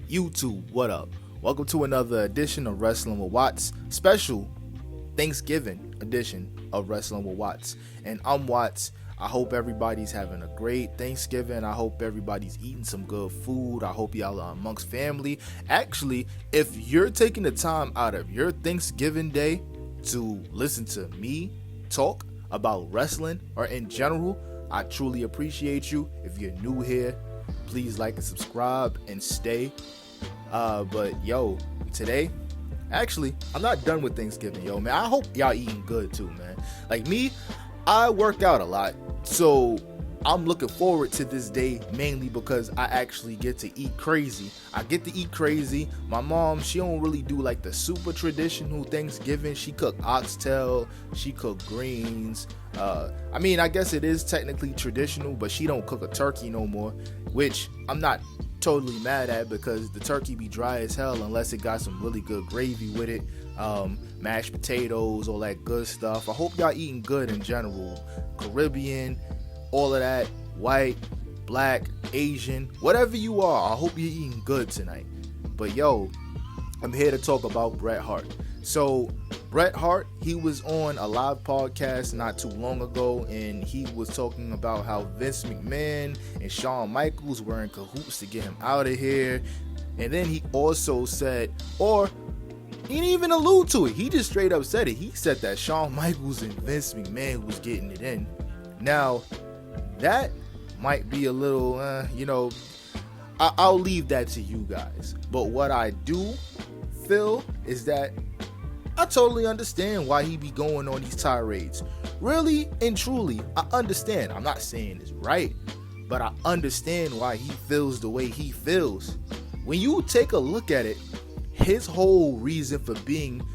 YouTube, what up? Welcome to another edition of Wrestling with Watts, special Thanksgiving edition of Wrestling with Watts. And I'm Watts. I hope everybody's having a great Thanksgiving. I hope everybody's eating some good food. I hope y'all are amongst family. Actually, if you're taking the time out of your Thanksgiving day to listen to me talk about wrestling or in general, I truly appreciate you. If you're new here, please like and subscribe and stay. But yo, today, actually, I'm not done with Thanksgiving, yo, man. I hope y'all eating good too, man. Like me, I work out a lot, so I'm looking forward to this day mainly because I actually get to eat crazy. I get to eat crazy. My mom, she don't really do like the super traditional Thanksgiving. She cook oxtail, she cook greens. I guess it is technically traditional, but she don't cook a turkey no more, which I'm not totally mad at because the turkey be dry as hell unless it got some really good gravy with it. Mashed potatoes, all that good stuff. I hope y'all eating good in general. Caribbean, all of that, white, black, Asian, whatever you are, I hope you're eating good tonight. But yo, I'm here to talk about Bret Hart. So Bret Hart, he was on a live podcast not too long ago, and he was talking about how Vince McMahon and Shawn Michaels were in cahoots to get him out of here. And then he also said, or he didn't even allude to it, he just straight up said it. He said that Shawn Michaels and Vince McMahon was getting it in. Now, that might be a little, I'll leave that to you guys. But what I do feel is that I totally understand why he be going on these tirades. Really and truly, I understand. I'm not saying it's right, but I understand why he feels the way he feels. When you take a look at it, his whole reason for being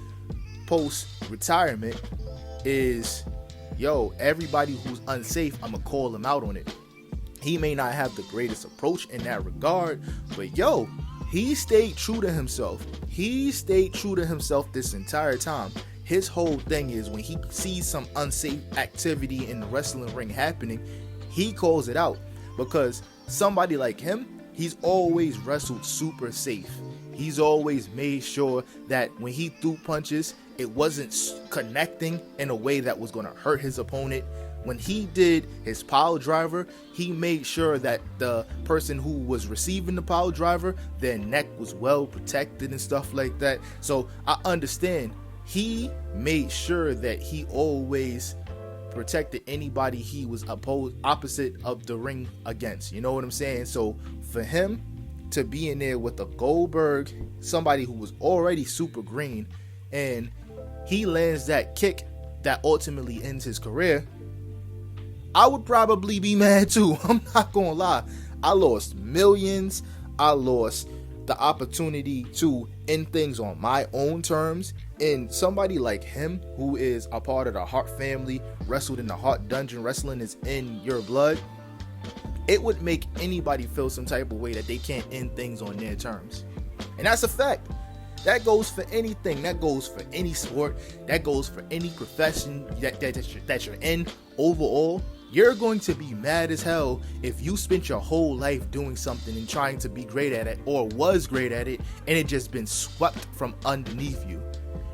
post-retirement is, yo, everybody who's unsafe, I'ma call him out on it. He may not have the greatest approach in that regard, but yo, he stayed true to himself. He stayed true to himself this entire time. His whole thing is when he sees some unsafe activity in the wrestling ring happening, he calls it out. Because somebody like him, he's always wrestled super safe. He's always made sure that when he threw punches, it wasn't connecting in a way that was going to hurt his opponent. When he did his pile driver, he made sure that the person who was receiving the pile driver, their neck was well protected and stuff like that. So I understand. He made sure that he always protected anybody he was opposite of the ring against. You know what I'm saying? So for him to be in there with a Goldberg, somebody who was already super green, and he lands that kick that ultimately ends his career, I would probably be mad too. I'm not gonna lie. I lost millions. I lost the opportunity to end things on my own terms. And somebody like him, who is a part of the Hart family, wrestled in the Hart Dungeon, wrestling is in your blood, it would make anybody feel some type of way that they can't end things on their terms. And that's a fact. That goes for anything. That goes for any sport. That goes for any profession that you're in. Overall, you're going to be mad as hell if you spent your whole life doing something and trying to be great at it, or was great at it, and it just been swept from underneath you.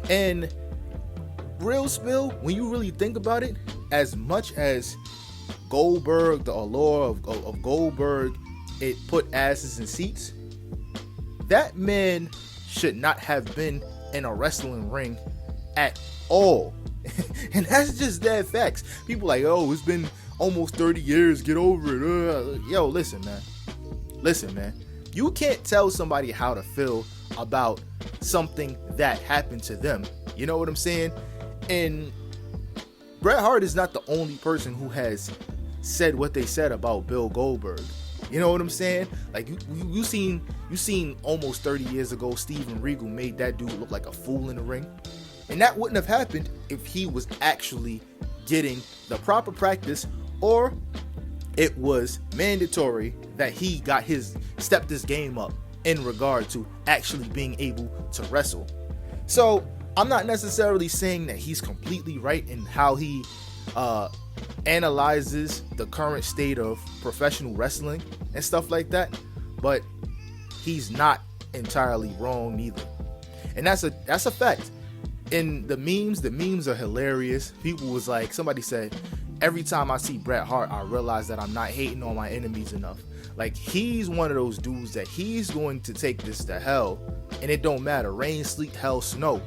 And real spill, when you really think about it, as much as Goldberg, the allure of Goldberg, it put asses in seats, that man should not have been in a wrestling ring at all. And that's just dead facts. People like, oh, it's been almost 30 years, get over it. Yo, listen, man. You can't tell somebody how to feel about something that happened to them. You know what I'm saying? And Bret Hart is not the only person who has said what they said about Bill Goldberg. You know what I'm saying? Like you seen almost 30 years ago, Steven Regal made that dude look like a fool in the ring. And that wouldn't have happened if he was actually getting the proper practice, or it was mandatory that he stepped his game up in regard to actually being able to wrestle. So I'm not necessarily saying that he's completely right in how he analyzes the current state of professional wrestling and stuff like that, but he's not entirely wrong neither. And that's a fact. In the memes are hilarious. People was like, somebody said, every time I see Bret Hart, I realize that I'm not hating on my enemies enough. Like, he's one of those dudes that he's going to take this to hell, and it don't matter, rain, sleet, hell, snow.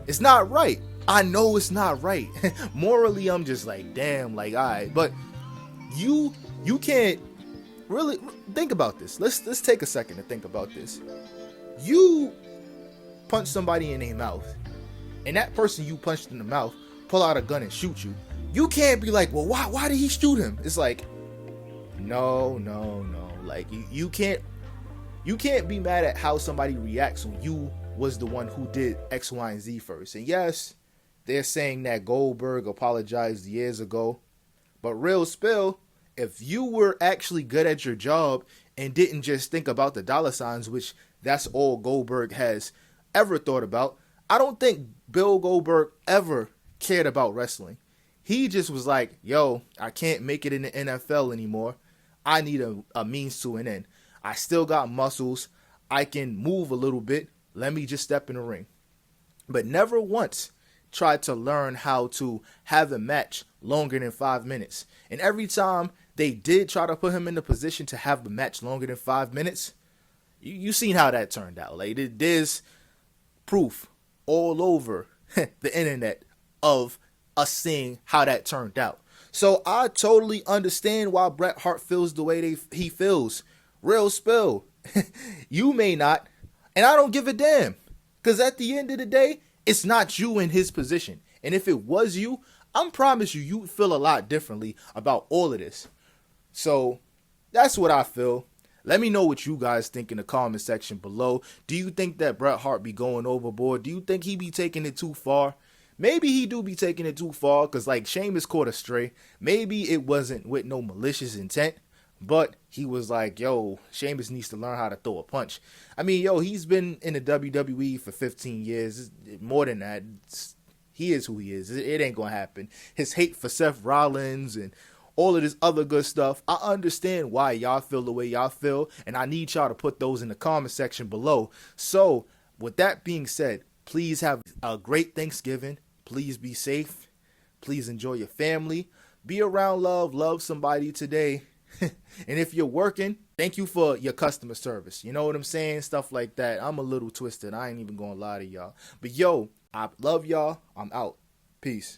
It's not right. I know it's not right. Morally, I'm just like, damn, like, all right. But you can't really think about this. Let's take a second to think about this. You punch somebody in their mouth, and that person you punched in the mouth pull out a gun and shoot you. You can't be like, well, why did he shoot him? It's like, no. Like, you can't be mad at how somebody reacts when you was the one who did X, Y, and Z first. And yes, they're saying that Goldberg apologized years ago, but real spill, if you were actually good at your job and didn't just think about the dollar signs, which that's all Goldberg has ever thought about, I don't think Bill Goldberg ever cared about wrestling. He just was like, yo, I can't make it in the NFL anymore. I need a means to an end. I still got muscles. I can move a little bit. Let me just step in the ring. But never once tried to learn how to have a match longer than 5 minutes. And every time they did try to put him in the position to have a match longer than 5 minutes, you seen how that turned out. Like, there's proof all over the internet of us seeing how that turned out. So I totally understand why Bret Hart feels the way he feels. Real spill. You may not, and I don't give a damn. Because at the end of the day, it's not you in his position. And if it was you, I promise you'd feel a lot differently about all of this. So that's what I feel. Let me know what you guys think in the comment section below. Do you think that Bret Hart be going overboard? Do you think he be taking it too far? Maybe he do be taking it too far, because like Sheamus caught astray. Maybe it wasn't with no malicious intent, but he was like, yo, Sheamus needs to learn how to throw a punch. I mean, yo, he's been in the WWE for 15 years. More than that. He is who he is. It ain't going to happen. His hate for Seth Rollins and all of this other good stuff, I understand why y'all feel the way y'all feel, and I need y'all to put those in the comment section below. So, with that being said, please have a great Thanksgiving. Please be safe. Please enjoy your family. Be around love somebody today. And if you're working, thank you for your customer service. You know what I'm saying? Stuff like that. I'm a little twisted. I ain't even gonna lie to y'all. But yo, I love y'all. I'm out. Peace.